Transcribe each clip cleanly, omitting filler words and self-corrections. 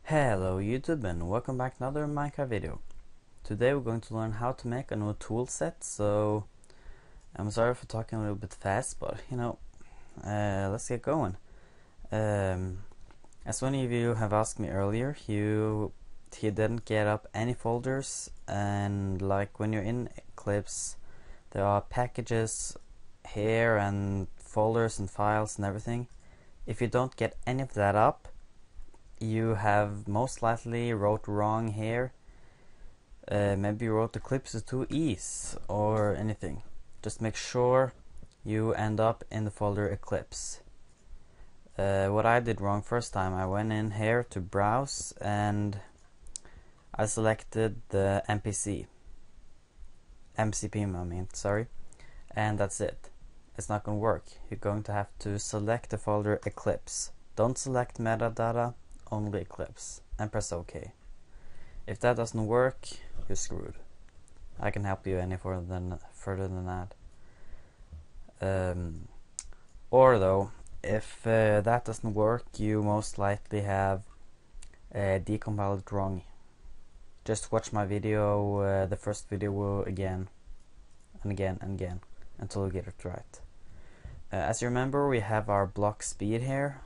Hello YouTube and welcome back to another Minecraft video. Today we're going to learn how to make a new tool set, so I'm sorry for talking a little bit fast, but let's get going. As many of you have asked me earlier, he didn't get up any folders, and like when you're in Eclipse there are packages here and folders and files and everything. If you don't get any of that up, you have most likely wrote wrong here. Maybe you wrote Eclipse with 2 E's or anything. Just make sure you end up in the folder Eclipse. What I did wrong first time, I went in here to browse and I selected the MCP I mean, sorry, and that's it. It's not going to work. You're going to have to select the folder Eclipse. Don't select metadata, only Eclipse, and press OK. If that doesn't work, you're screwed. I can help you any further than that. Or though, if that doesn't work, you most likely have decompiled it wrong. Just watch my video, the first video again and again and again until you get it right. As you remember, we have our block speed here.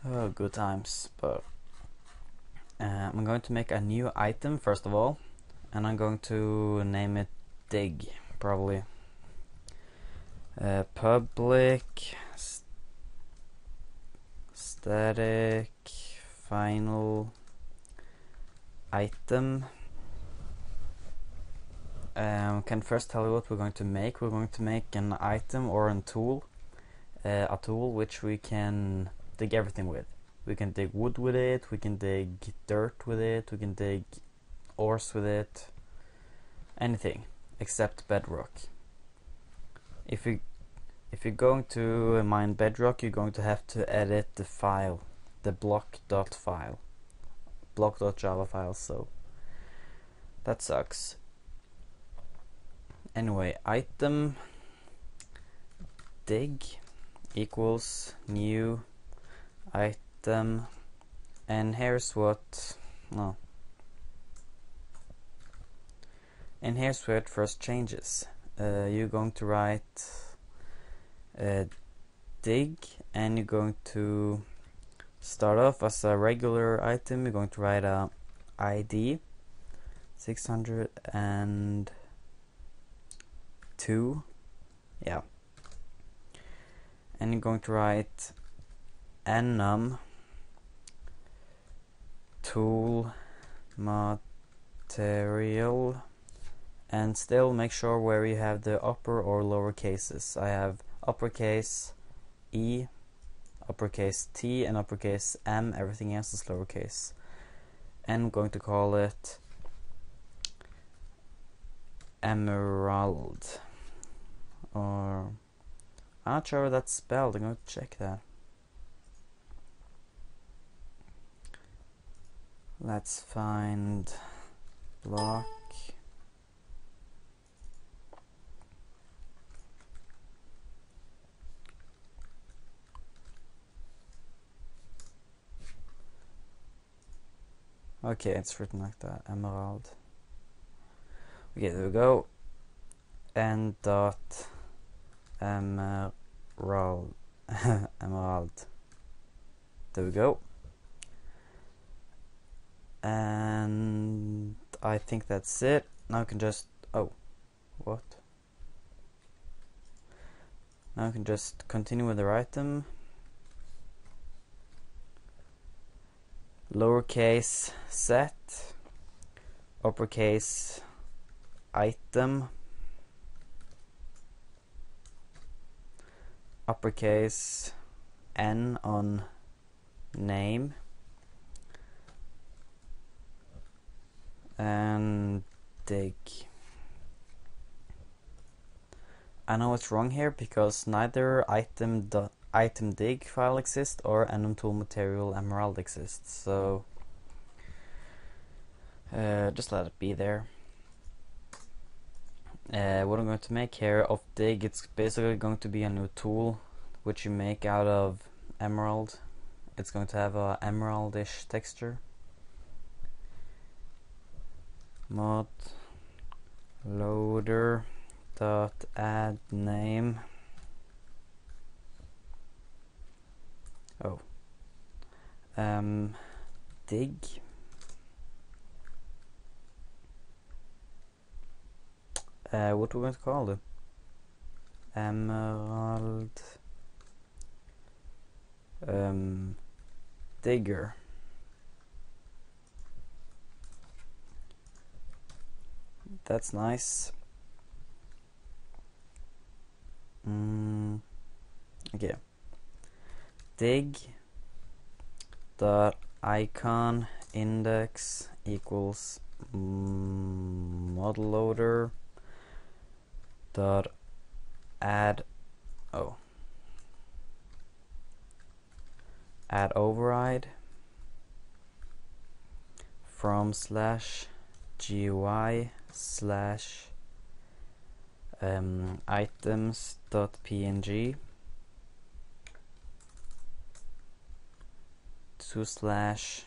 Oh, good times. But I'm going to make a new item first of all, and I'm going to name it dig, probably. Public static final item. Can first tell you what we're going to make. We're going to make an item or a tool which we can dig everything with. We can dig wood with it, we can dig dirt with it, we can dig ores with it, anything except bedrock. If you're going to mine bedrock, you're going to have to edit the file, the block.java file, so that sucks. Anyway, item dig equals new item, and here's what it first changes. You're going to write dig, and you're going to start off as a regular item. You're going to write a ID 602, yeah, and you're going to write enum tool material, and still make sure where you have the upper or lower cases. I have uppercase E, uppercase T, and uppercase M. Everything else is lowercase. And I'm going to call it emerald, or I'm not sure how that's spelled. I'm going to check that. Let's find block. Okay, it's written like that, emerald. Okay, there we go. And dot emerald. Emerald. There we go. And I think that's it. Now I can just now I can just continue with the item. Lowercase set, uppercase item, uppercase N on name, and dig. I know it's wrong here because neither item dig file exists or enum tool material emerald exists, so just let it be there. What I'm going to make here of dig, it's basically going to be a new tool which you make out of emerald it's going to have a emeraldish texture. Mod loader dot add name. Dig. What we're going to call it? Emerald digger. That's nice. Okay. Dig dot icon index equals model loader dot add override from slash GUI slash items dot png to slash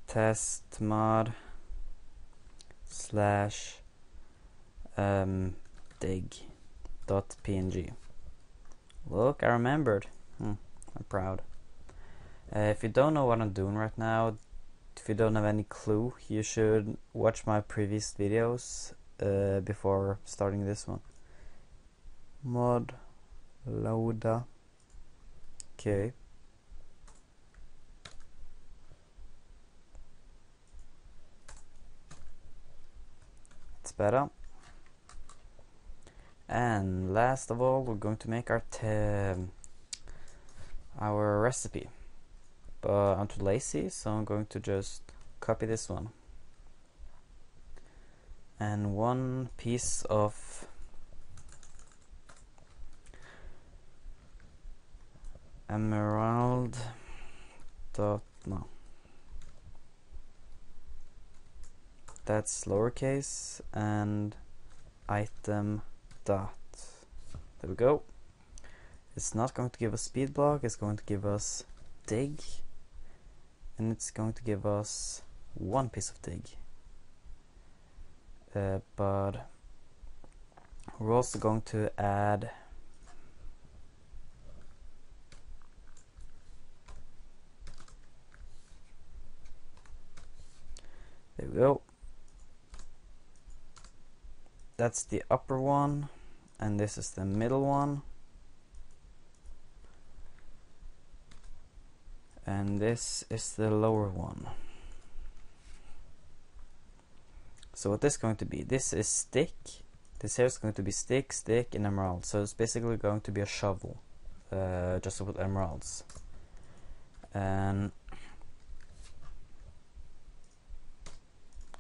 test mod slash dig dot png. Look, I remembered. I'm proud. If you don't know what I'm doing right now, if you don't have any clue, you should watch my previous videos before starting this one. Mod loader. Okay. It's better. And last of all, we're going to make our recipe. But I'm too lazy, so I'm going to just copy this one. And one piece of emerald dot no. That's lowercase and item dot. There we go. It's not going to give us speed block, it's going to give us dig, and it's going to give us one piece of dig. But we're also going to add there we go. That's the upper one, and this is the middle one, and this is the lower one. So what this is going to be, this is stick, this here is going to be stick, stick, and emerald. So it's basically going to be a shovel, just with emeralds. And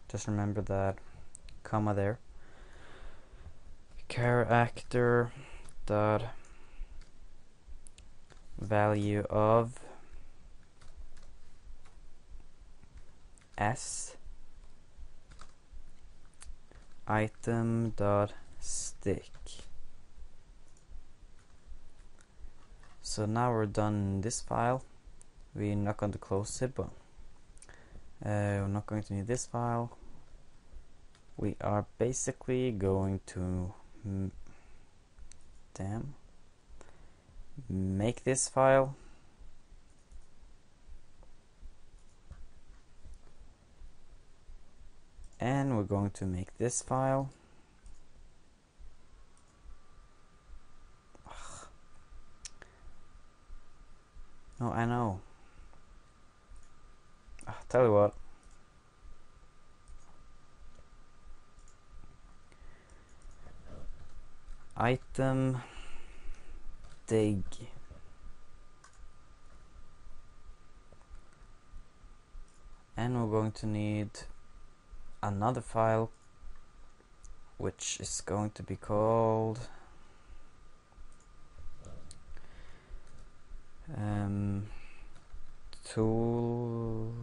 just remember that comma there. Character dot value of s item dot stick. So now we're done in this file. We're not going to close it, but we're not going to need this file. We are basically going to make this file, and we're going to make this file. No, I know. Tell you what. Item dig. And we're going to need another file, which is going to be called tool.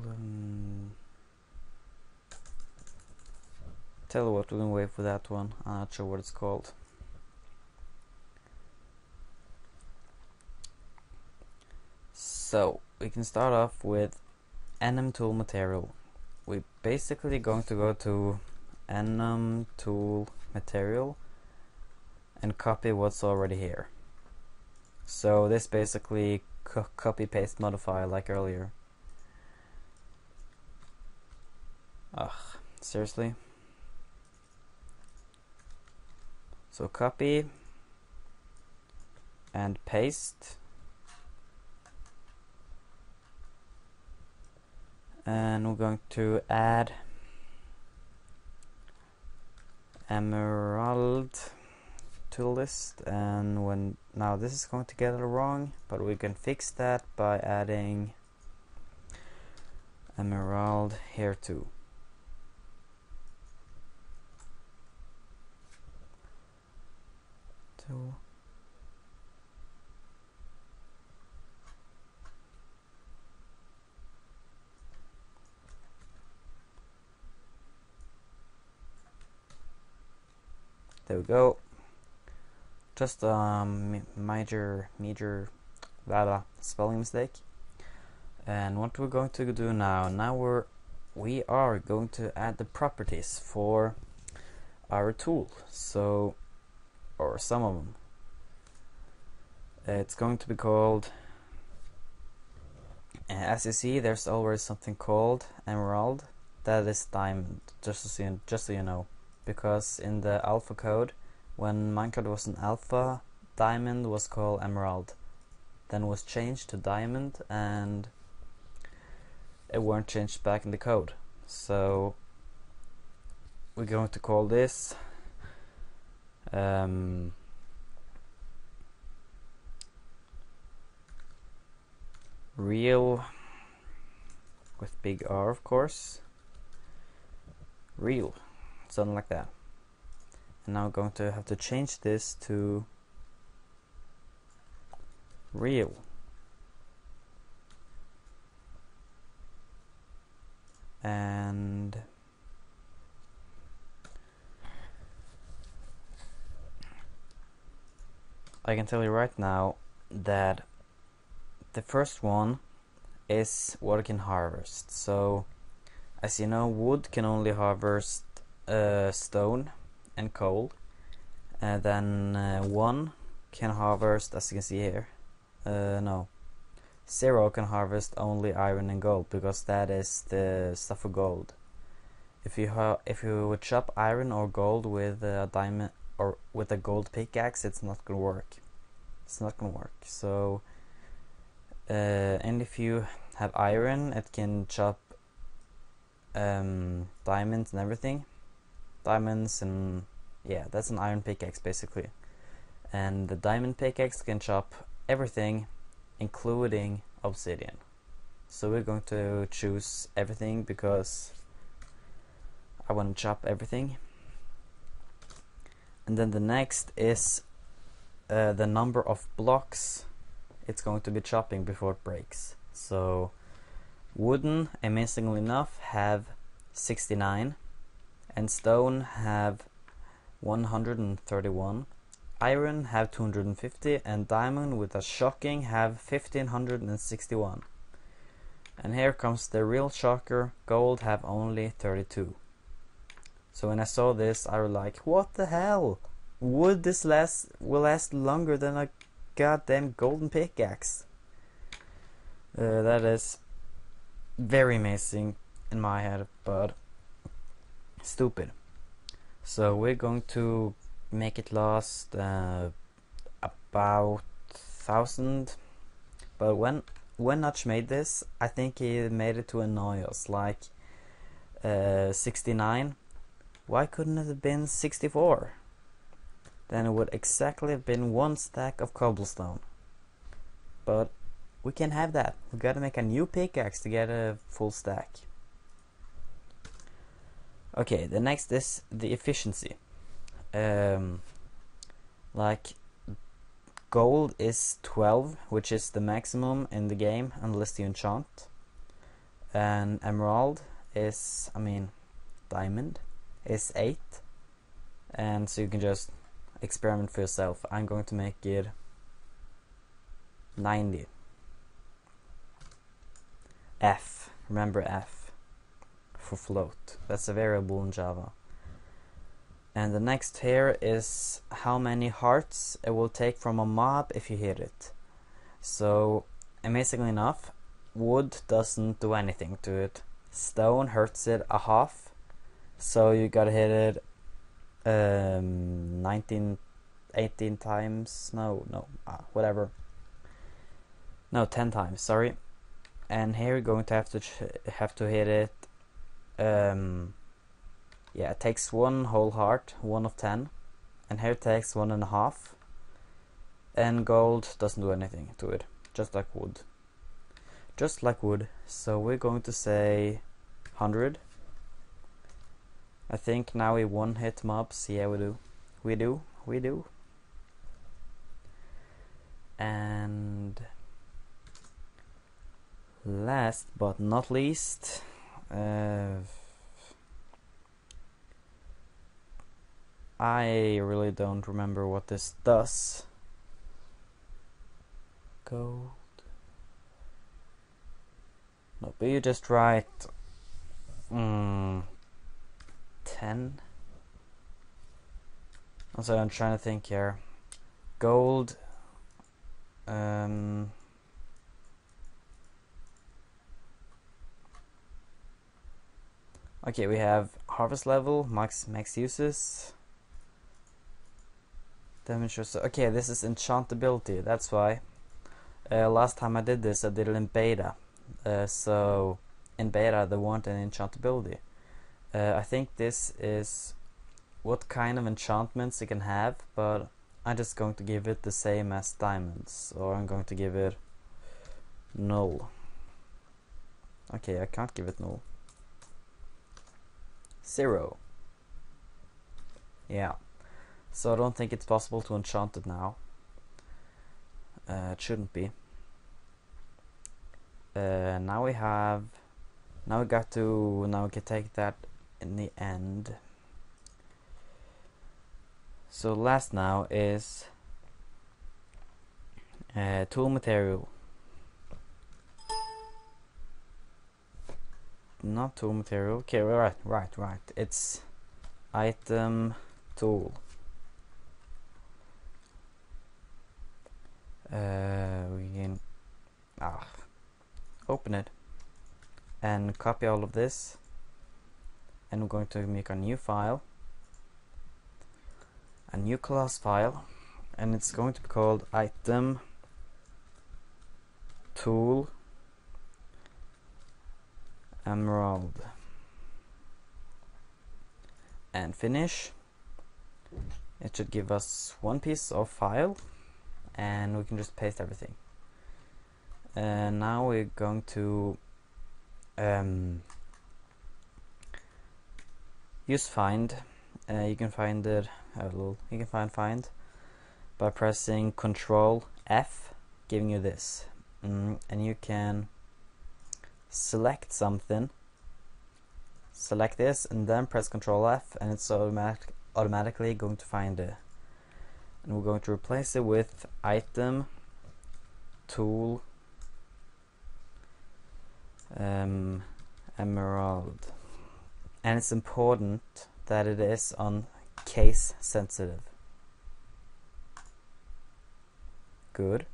Tell you what, we're gonna wait for that one. I'm not sure what it's called. So we can start off with enum tool material. We're basically going to go to enum tool material and copy what's already here. So this basically copy paste modify like earlier. Ugh, seriously? So copy and paste, and we're going to add emerald to the list, and now this is going to get it wrong, but we can fix that by adding emerald here too. There we go. Just major spelling mistake. And what we're going to do now, we are going to add the properties for our tool. So, or some of them. It's going to be called, as you see, there's always something called emerald. That is diamond, just so you know. Because in the alpha code, when Minecraft was an alpha, diamond was called emerald. Then was changed to diamond, and it weren't changed back in the code. So we're going to call this real, with big R of course, real, something like that. And now I'm going to have to change this to real. And I can tell you right now that the first one is what I can harvest. So as you know, wood can only harvest stone and coal. Then 1 can harvest, as you can see here, no, 0 can harvest only iron and gold, because that is the stuff for gold. If you would chop iron or gold with a diamond or with a gold pickaxe, it's not gonna work. It's not gonna work. So and if you have iron, it can chop diamonds and everything. Diamonds and yeah, that's an iron pickaxe basically. And the diamond pickaxe can chop everything, including obsidian. So we're going to choose everything because I want to chop everything. And then the next is the number of blocks it's going to be chopping before it breaks. So wooden, amazingly enough, have 69, and stone have 131. Iron have 250, and diamond, with a shocking, have 1561. And here comes the real shocker, gold have only 32. So when I saw this, I was like, what the hell? Would this will last longer than a goddamn golden pickaxe? That is very amazing in my head, but stupid. So we're going to make it last about 1000. But when Notch made this, I think he made it to annoy us. Like 69. Why couldn't it have been 64? Then it would exactly have been 1 stack of cobblestone. But we can't have that. We gotta make a new pickaxe to get a full stack. Okay, the next is the efficiency. Like gold is 12, which is the maximum in the game unless you enchant. And emerald is, diamond is 8. And so you can just experiment for yourself. I'm going to make it 90. f. Remember f for float. That's a variable in Java. And the next here is how many hearts it will take from a mob if you hit it. So, amazingly enough, wood doesn't do anything to it. Stone hurts it a half, so you gotta hit it 18 times. Whatever. No, 10 times. Sorry. And here you're going to have to hit it. Yeah, it takes one whole heart, 1 of 10, and here it takes 1.5. And gold doesn't do anything to it, just like wood. Just like wood. So we're going to say 100. I think now we one-hit mobs. Yeah, we do. We do. And last but not least, I really don't remember what this does. Gold. No, but you just write 10. Also, I'm trying to think here. Gold. Okay, we have harvest level, max uses. Damage. Okay, this is enchantability. That's why. Last time I did this, I did it in beta. So in beta, they want an enchantability. I think this is what kind of enchantments you can have, but I'm just going to give it the same as diamonds, or I'm going to give it null. Okay, I can't give it null. 0. Yeah. So I don't think it's possible to enchant it now. It shouldn't be. Now we can take that in the end. So last now is tool material. Not tool material. Okay, right. It's item tool. We can open it and copy all of this, and we're going to make a new file, a new class file, and it's going to be called item tool emerald, and finish. It should give us one piece of file, and we can just paste everything. And now we're going to use find. You can find it. You can find by pressing Control F, giving you this, and you can select something. Select this, and then press Control F, and it's automatically going to find it. And we're going to replace it with item tool emerald, and it's important that it is on case sensitive. Good.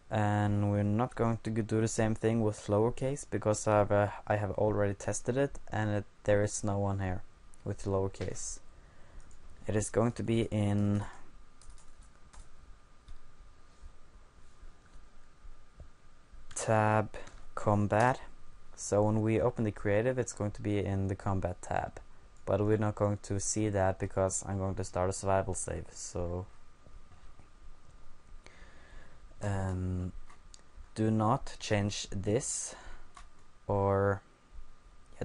And we're not going to do the same thing with lowercase, because I have already tested it, and there is no one here with lowercase. It is going to be in tab combat. So when we open the creative, it's going to be in the combat tab, but we're not going to see that because I'm going to start a survival save. So do not change this, or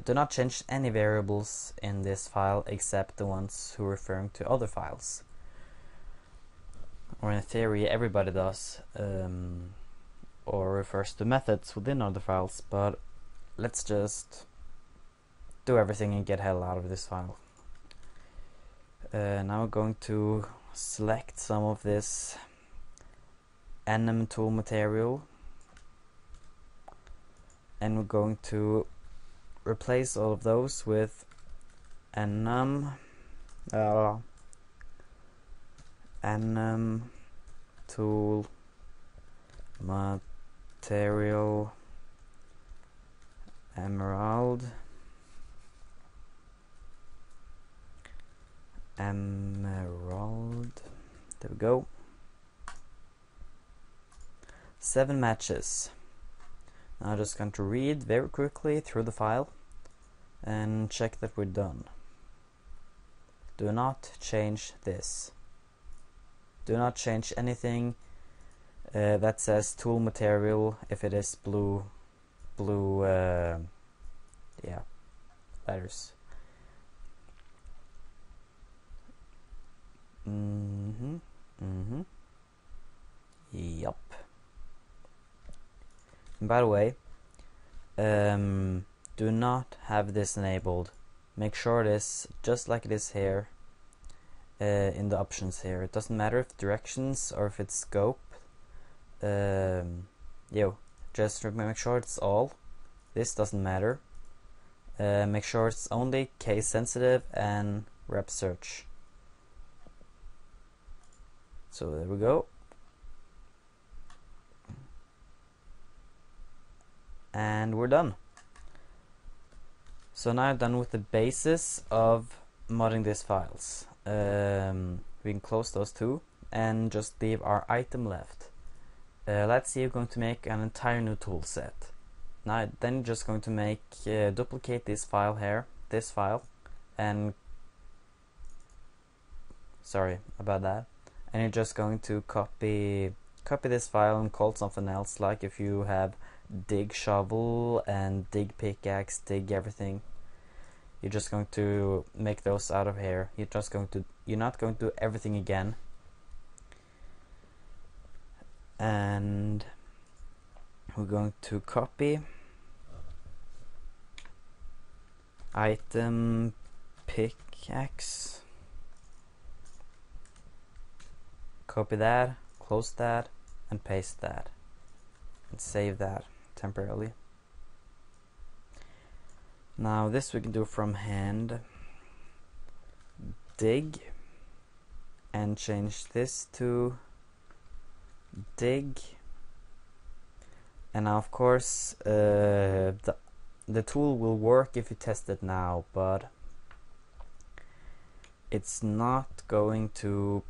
do not change any variables in this file except the ones who are referring to other files, or in theory everybody does, or refers to methods within other files. But let's just do everything and get hell out of this file. Now we're going to select some of this enm tool material, and we're going to replace all of those with enum tool material emerald there we go. 7 matches. Now I'm just going to read very quickly through the file and check that we're done. Do not change this. Do not change anything that says tool material if it is blue letters. Yup. And by the way, do not have this enabled. Make sure it is just like it is here in the options here. It doesn't matter if directions or if it's scope. Just make sure it's all. This doesn't matter. Make sure it's only case sensitive and rep search. So there we go. And we're done. So now I'm done with the basis of modding these files. We can close those two and just leave our item left. Let's say you're going to make an entire new tool set. Now then you're just going to make duplicate this file here, this file, and sorry about that. And you're just going to copy this file and call it something else, like if you have dig shovel and dig pickaxe, dig everything. You're just going to make those out of here. You're not going to do everything again. And we're going to copy item pickaxe. Copy that, close that, and paste that. And save that temporarily. Now this we can do from hand. Dig, and change this to dig. And now of course the tool will work if you test it now, but it's not going to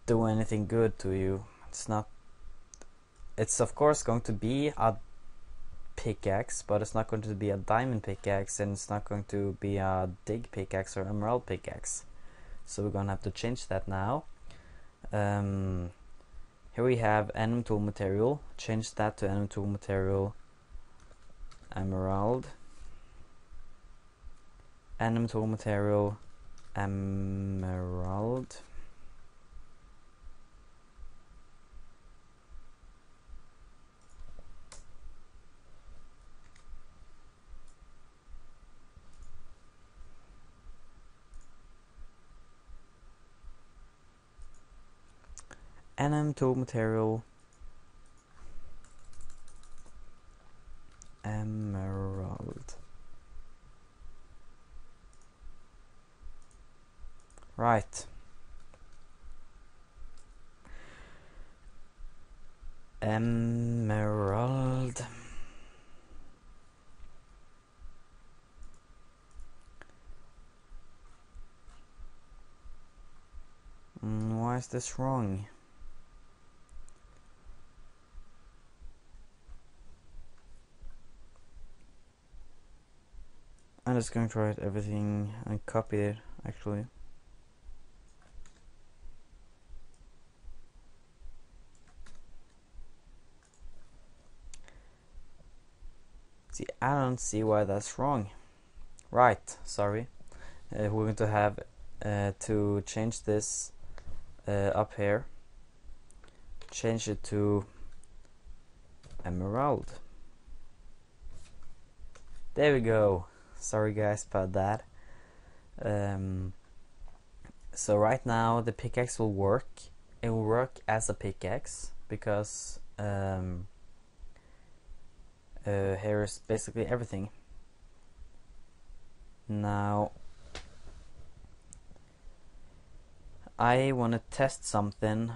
do anything good to you. It's of course going to be a pickaxe, but it's not going to be a diamond pickaxe, and it's not going to be a dig pickaxe or emerald pickaxe. So we're gonna have to change that now. Here we have enum tool material. Change that to enum tool material emerald. Enum tool material emerald. Enum tool material emerald. Right. Emerald. Why is this wrong? I'm just going to write everything and copy it actually. See, I don't see why that's wrong. Right, sorry. We're going to have to change this up here. Change it to emerald. There we go. Sorry guys about that. So right now the pickaxe will work. It will work as a pickaxe because Here is basically everything. Now I want to test something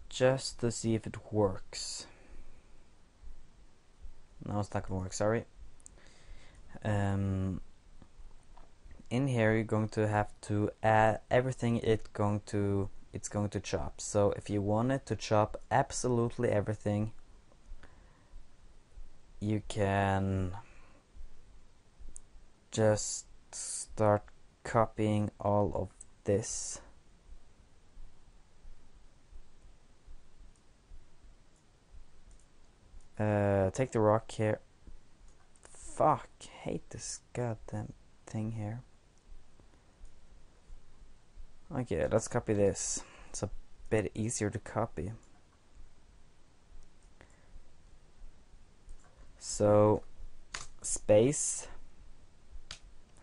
just to see if it works. No, it's not gonna work, sorry. In here you're going to have to add everything it's going to chop. So if you want it to chop absolutely everything, you can just start copying all of this. Take the rock here. Fuck, hate this goddamn thing here. Okay, let's copy this. It's a bit easier to copy. So, space,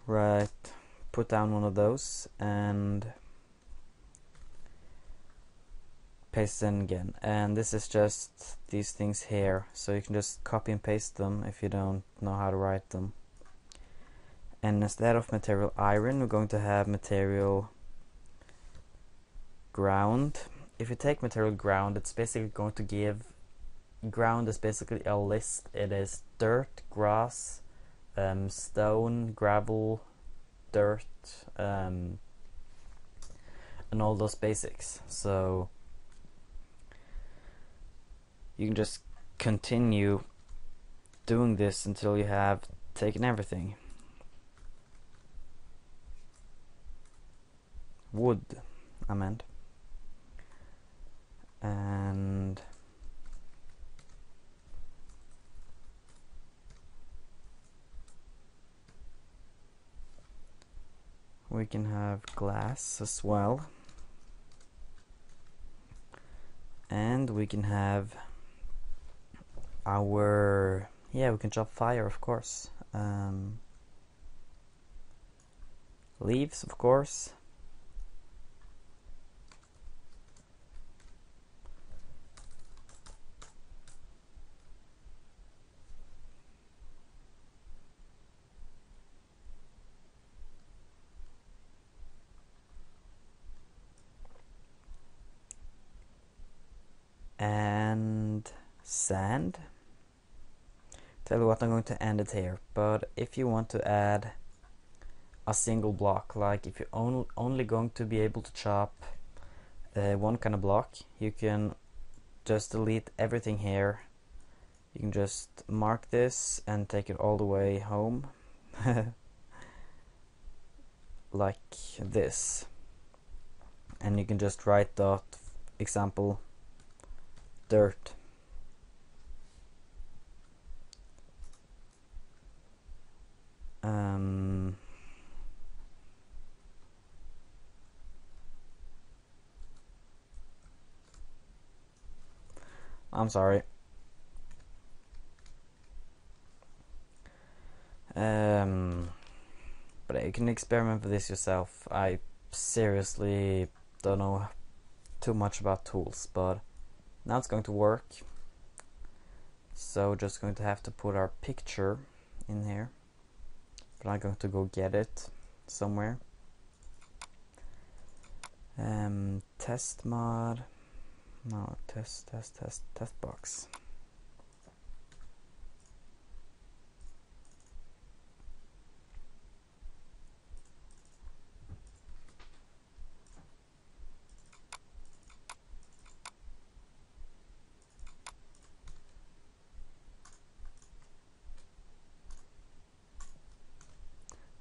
right, put down one of those and paste in again. And this is just these things here, so you can just copy and paste them if you don't know how to write them. And instead of material iron, we're going to have material ground. If you take material ground, it's basically going to give, ground is basically a list. It is dirt, grass, stone, gravel, dirt, and all those basics. So you can just continue doing this until you have taken everything. Wood, I meant. And we can have glass as well. And we can have our, yeah, we can chop fire, of course. Leaves, of course. And sand. Tell you what, I'm going to end it here, but if you want to add a single block, like if you're only going to be able to chop one kind of block, you can just delete everything here. You can just mark this and take it all the way home like this, and you can just write dot example dirt. I'm sorry. But you can experiment with this yourself. I seriously don't know too much about tools, but now it's going to work. So just going to have to put our picture in here, but I'm going to go get it somewhere. Test mod, no, test box.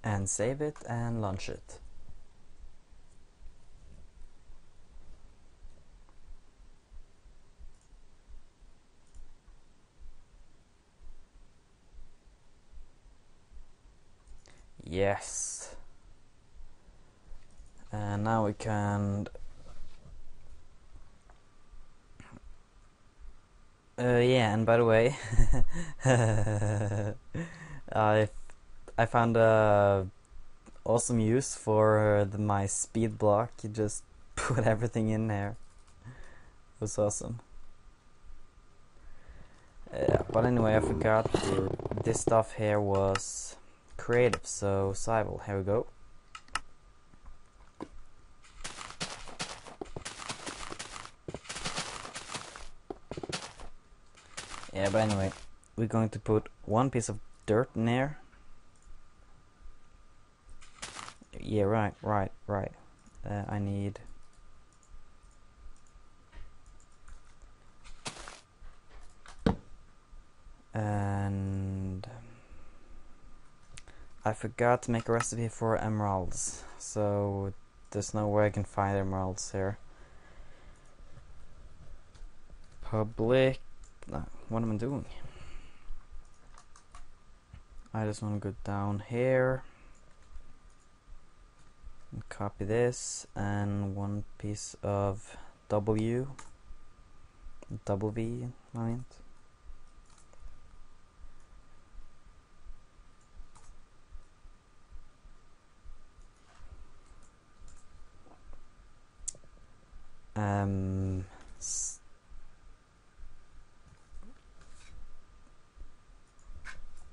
And save it and launch it. Yes. And now we can yeah, and by the way I found a awesome use for my speed block. You just put everything in there. It was awesome. But anyway, I forgot this stuff here was creative, so survival. Here we go. Yeah, but anyway, we're going to put one piece of dirt in there. Yeah, right. I need... And... I forgot to make a recipe for emeralds, so there's no way I can find emeralds here. Public... what am I doing? I just want to go down here and copy this and one piece of double V, I mean.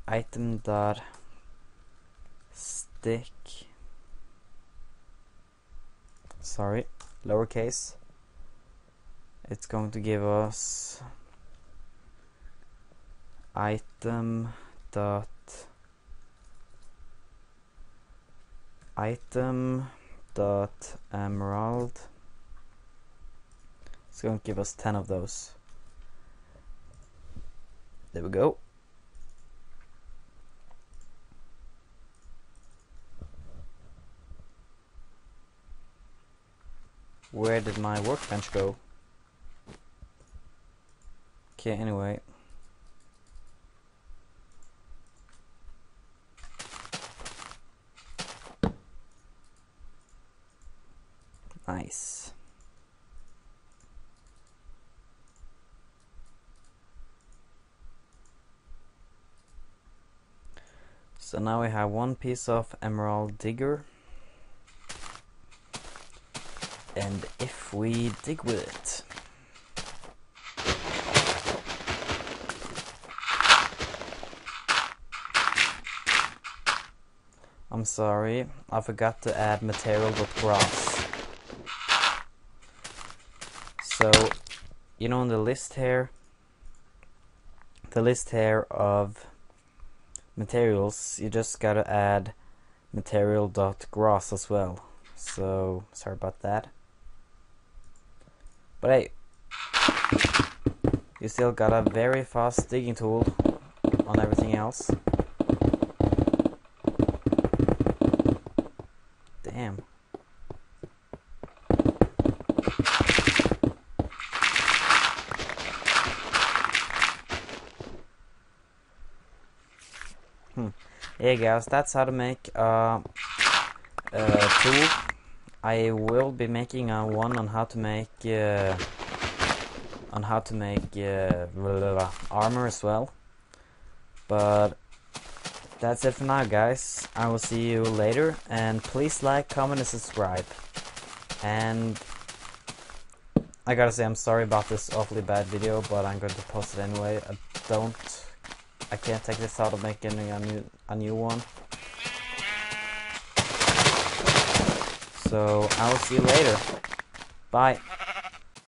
Item dot stick, sorry, lowercase. It's going to give us item dot emerald. It's going to give us 10 of those. There we go. Where did my workbench go? Okay, anyway. Nice. So now we have one piece of emerald digger. And if we dig with it, I'm sorry, I forgot to add material with grass. So, you know, in the list here of materials, you just gotta add material.grass as well. So, sorry about that. But hey, you still got a very fast digging tool on everything else. Damn. Yeah guys, that's how to make a tool. I will be making one on how to make armor as well. But that's it for now, guys. I will see you later, and please like, comment, and subscribe. And I gotta say, I'm sorry about this awfully bad video, but I'm going to post it anyway. I can't take this out of making a new one. So I will see you later. Bye.